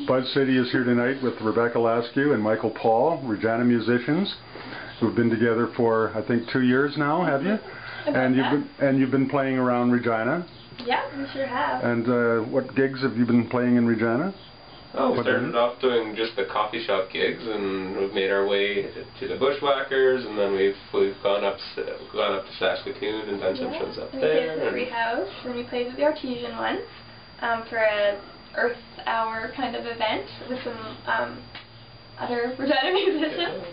Buzz City is here tonight with Rebecca Laskew and Michael Paul, Regina musicians, who've been together for I think 2 years now. Have you? And you've been playing around Regina. Yeah, we sure have. And what gigs have you been playing in Regina? Oh, we started off doing just the coffee shop gigs, and we've made our way to the Bushwhackers, and then we've gone up to Saskatoon and done some shows up there. We played at the Free House, and we played at the Artesian once for a Earth Hour kind of event with some other Regina musicians.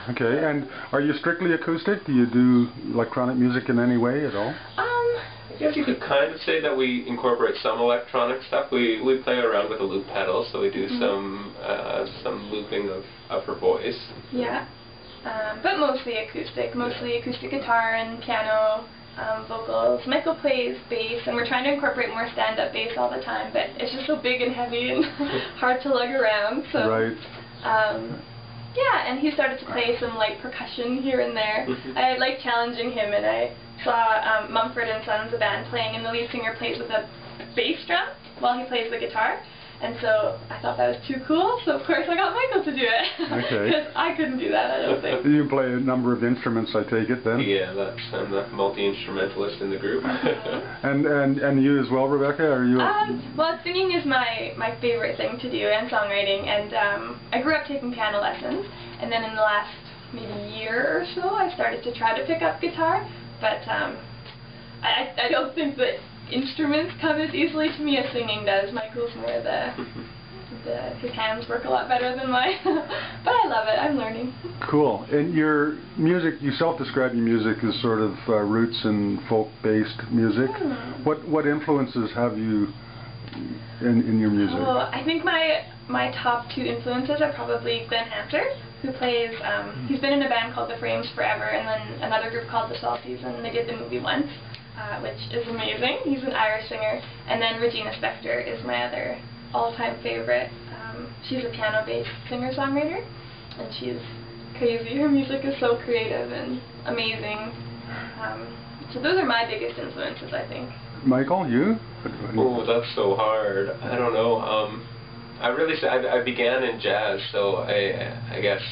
Okay, and are you strictly acoustic? Do you do electronic music in any way at all? I guess you could kind of say that we incorporate some electronic stuff. We play around with a loop pedal, so we do some looping of her voice. Yeah, but mostly acoustic guitar and piano, vocals. Michael plays bass, and we're trying to incorporate more stand-up bass all the time, but it's just so big and heavy and hard to lug around. So, right. Yeah, and he started to play some light percussion here and there. I like challenging him, and I saw Mumford & Sons, a band, playing, and the lead singer plays with a bass drum while he plays the guitar. And so I thought that was too cool, so of course I got Michael to do it. Okay. Because I couldn't do that, I don't think. You play a number of instruments, I take it, then? Yeah, I'm the multi-instrumentalist in the group. And you as well, Rebecca? Are you? Well, singing is my favorite thing to do, and songwriting. And I grew up taking piano lessons, and then in the last maybe year or so, I started to try to pick up guitar. But I don't think that instruments come as easily to me as singing does. Michael's more his hands work a lot better than mine. But I love it. I'm learning. Cool. And your music, you self-describe your music as sort of roots and folk-based music. What influences have you in your music? Oh, I think my top two influences are probably Glenn Hansard, who plays, he's been in a band called The Frames forever, and then another group called The Salties, and they did the movie once, which is amazing. He's an Irish singer. And then Regina Spektor is my other all-time favorite. She's a piano-based singer-songwriter, and she's crazy. Her music is so creative and amazing. So those are my biggest influences, I think. Michael, you? Oh, that's so hard. I don't know. I began in jazz, so I guess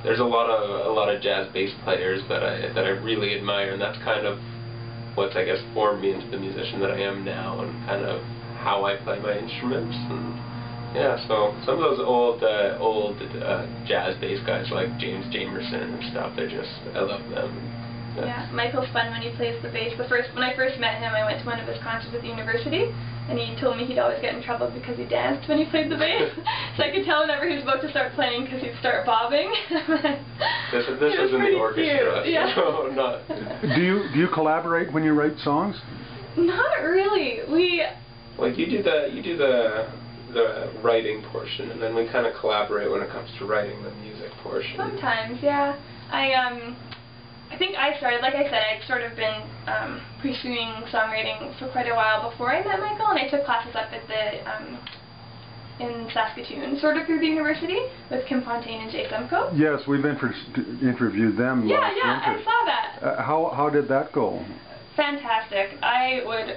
there's a lot of jazz bass players that I really admire, and that's kind of what's, I guess, formed me into the musician that I am now, and kind of how I play my instruments. And yeah, so some of those old jazz bass guys like James Jamerson and stuff, I love them. Yeah, Michael's fun when he plays the bass. When I first met him, I went to one of his concerts at the university, and he told me he'd always get in trouble because he danced when he played the bass. So I could tell whenever he was about to start playing because he'd start bobbing. This was in the orchestra, cute. Yeah. So not. Do you collaborate when you write songs? Not really. Like you do the writing portion, and then we kind of collaborate when it comes to writing the music portion. Sometimes, yeah. I think I started, like I said, I'd sort of been pursuing songwriting for quite a while before I met Michael, and I took classes up at in Saskatoon, sort of through the university, with Kim Fontaine and Jay Semko. Yes, we've interviewed them last winter. I saw that. How did that go? Fantastic. I would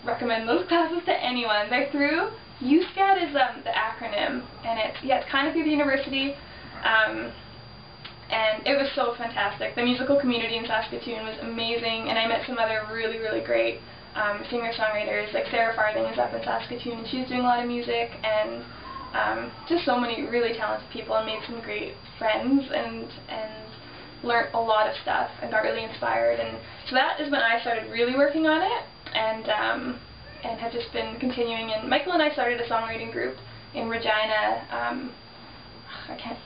recommend those classes to anyone. They're through, USCAD is the acronym, and it's kind of through the university. And it was so fantastic. The musical community in Saskatoon was amazing, and I met some other really, really great singer-songwriters. Like Sarah Farthing is up in Saskatoon, and she's doing a lot of music, and just so many really talented people, and made some great friends, and learnt a lot of stuff, and got really inspired. And so that is when I started really working on it, and have just been continuing. And Michael and I started a songwriting group in Regina,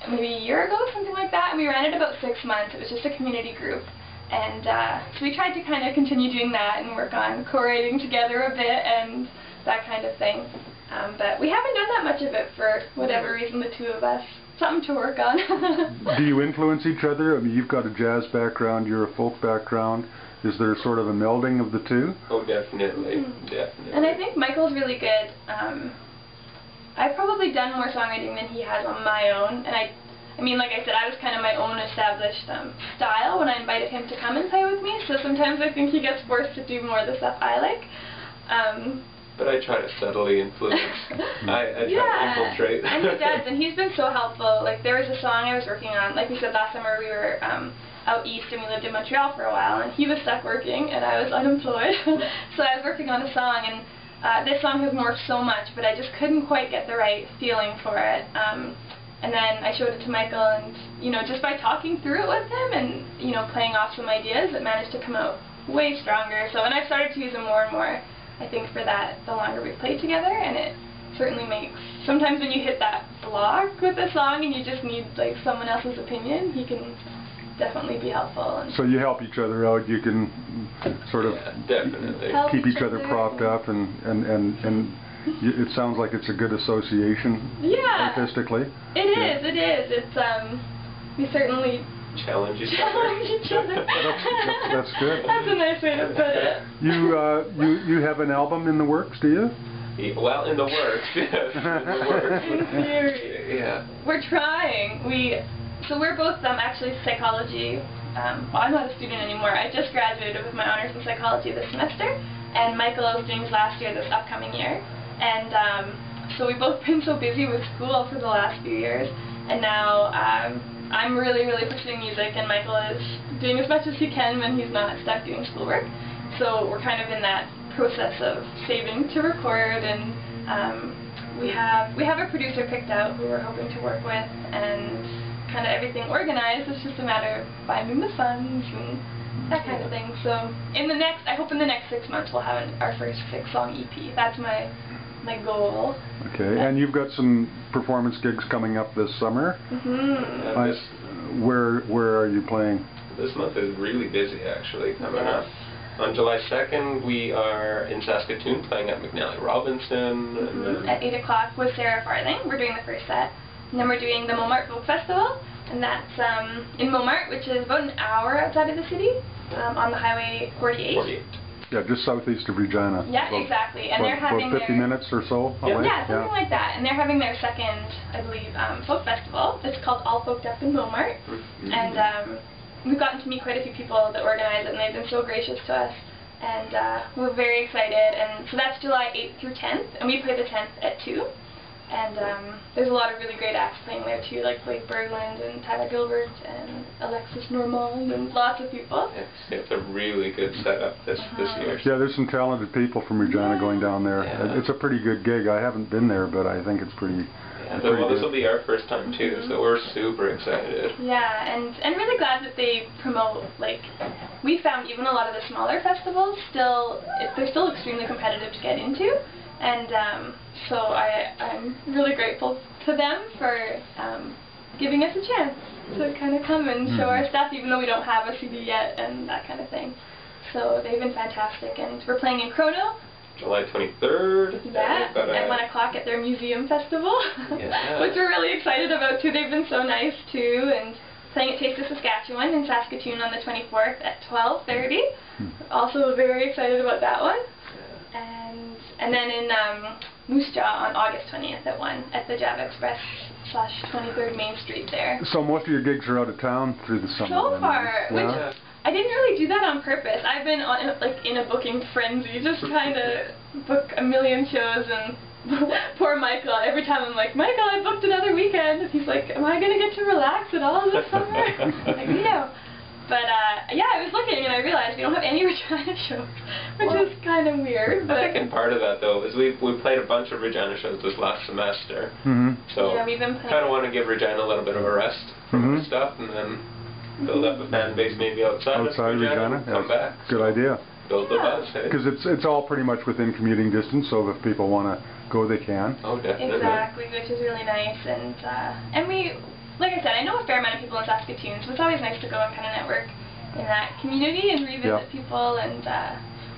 maybe a year ago, something like that, and we ran it about 6 months. It was just a community group, and so we tried to kind of continue doing that and work on co-writing together a bit and that kind of thing. But we haven't done that much of it for whatever reason, the two of us. Something to work on. Do you influence each other? I mean, you've got a jazz background, you're a folk background. Is there sort of a melding of the two? Oh, definitely. Definitely. And I think Michael's really good. I've probably done more songwriting than he has on my own, and I mean, like I said, I was kind of my own established style when I invited him to come and play with me, so sometimes I think he gets forced to do more of the stuff I like. but I try to subtly influence. I try to infiltrate. And he does, and he's been so helpful. Like, there was a song I was working on, like we said last summer, we were out east and we lived in Montreal for a while, and he was stuck working and I was unemployed. So I was working on a song, and this song has morphed so much, but I just couldn't quite get the right feeling for it. And then I showed it to Michael, and, you know, just by talking through it with him and, you know, playing off some ideas, it managed to come out way stronger. So, and I've started to use him more and more, I think, for that, the longer we've played together, and it certainly makes, sometimes when you hit that block with a song and you just need, like, someone else's opinion, he can definitely be helpful. And so you help each other out, you can sort of definitely keep each other propped up, and it sounds like it's a good association artistically. It is. It's, we certainly challenge each other. That's good. That's a nice way to put it. You have an album in the works, do you? Well, in the works, yes. In the works. In theory. Yeah. We're trying. So we're both actually psychology. Well, I'm not a student anymore. I just graduated with my honors in psychology this semester, and Michael was doing his last year this upcoming year. And so we've both been so busy with school for the last few years, and now I'm really pursuing music, and Michael is doing as much as he can when he's not stuck doing schoolwork. So we're kind of in that process of saving to record, and we have a producer picked out who we're hoping to work with, and kind of everything organized. It's just a matter of finding the funds and that kind of thing. So I hope in the next 6 months we'll have our first 6-song EP. That's my goal. Okay, and you've got some performance gigs coming up this summer. Where are you playing? This month is really busy, actually, coming up. On July 2nd, we are in Saskatoon playing at McNally Robinson. At 8 o'clock with Sarah Farthing. We're doing the first set. And then we're doing the Montmartre Folk Festival, and that's in Montmartre, which is about an hour outside of the city, on the Highway 48. Yeah, just southeast of Regina. Yeah, exactly. And they're having 50 minutes or so away? Yeah, something like that. And they're having their second, I believe, folk festival. It's called All Folked Up in Montmartre. And we've gotten to meet quite a few people that organize it, and they've been so gracious to us. And we're very excited. And so that's July 8th through 10th, and we play the 10th at 2. And there's a lot of really great acts playing there too, like Blake Berglund and Tyler Gilbert and Alexis Normand and lots of people. It's a really good setup this year. Yeah, there's some talented people from Regina going down there. Yeah. It's a pretty good gig. I haven't been there, but I think it's pretty. Well, this will be our first time too, so we're super excited. Yeah, and really glad that they promote, like, we found even a lot of the smaller festivals they're still extremely competitive to get into. And so I'm really grateful to them for giving us a chance to kind of come and show our stuff, even though we don't have a CD yet and that kind of thing. So they've been fantastic, and we're playing in Chrono. July 23rd. Yeah, at 1 o'clock at their museum festival, which we're really excited about too. They've been so nice too, and playing at Taste of Saskatchewan in Saskatoon on the 24th at 12:30. Also very excited about that one. And then in Moose Jaw on August 20th at 1 at the Java Express / 23rd Main Street there. So most of your gigs are out of town through the summer? So far, which I didn't really do that on purpose. I've been in a booking frenzy, just trying to book a million shows, and poor Michael, every time I'm like, Michael, I booked another weekend, and he's like, am I going to get to relax at all this summer? Like, no. But, yeah, I was looking and I realized we don't have any Regina shows, which is kind of weird. But I think part of that, though, is we played a bunch of Regina shows this last semester. So yeah, we've been playing. Kind of want to give Regina a little bit of a rest from the stuff, and then build up a fan base maybe outside of Regina. Come back. Good idea. Build the buzz. Because it's all pretty much within commuting distance, so if people want to go, they can. Oh, definitely. Exactly, which is really nice. And we, like I said, I know a fair amount of people in Saskatoon, so it's always nice to go and kind of network in that community and revisit people. And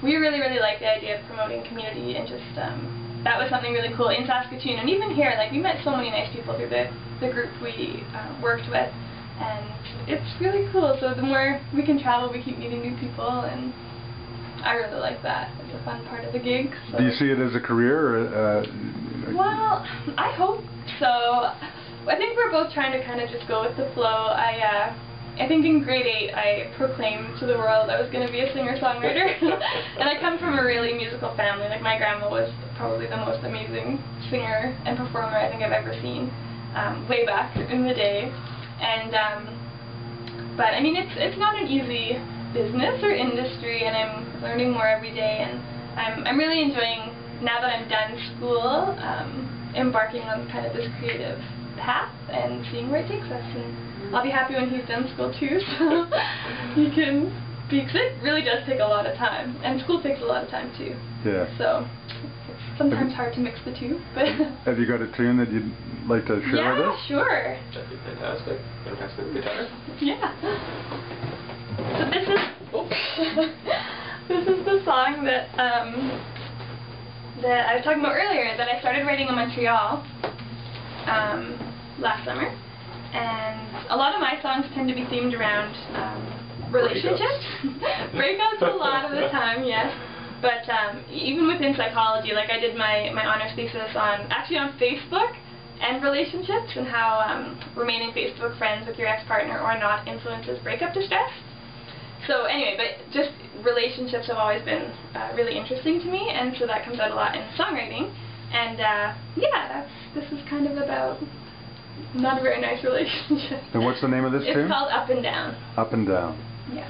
we really like the idea of promoting community, and just that was something really cool in Saskatoon. And even here, like, we met so many nice people through the group we worked with, and it's really cool. So the more we can travel, we keep meeting new people, and I really like that. It's a fun part of the gig. So. Do you see it as a career? Or, well, I hope so. I think we're both trying to kind of just go with the flow. I think in grade 8 I proclaimed to the world I was going to be a singer-songwriter. And I come from a really musical family. Like, my grandma was probably the most amazing singer and performer I think I've ever seen, way back in the day. And but I mean, it's not an easy business or industry, and I'm learning more every day, and I'm really enjoying, now that I'm done school, embarking on kind of this creative path and seeing where it takes us. And I'll be happy when he's done school too, so he can be, because it really does take a lot of time, and school takes a lot of time too. Yeah. So it's sometimes hard to mix the two, but have you got a tune that you'd like to share with us? Yeah, sure. That'd be fantastic. Gonna pass me the guitar. Yeah. So this is this is the song that that I was talking about earlier, that I started writing in Montreal last summer, and a lot of my songs tend to be themed around relationships, breakups a lot of the time, yes. But even within psychology, like I did my honors thesis on Facebook and relationships, and how remaining Facebook friends with your ex-partner or not influences breakup distress. So anyway, but just relationships have always been really interesting to me, and so that comes out a lot in songwriting. And yeah, this is kind of about not a very nice relationship. And what's the name of this tune? It's called Up and Down. Up and Down. Yeah.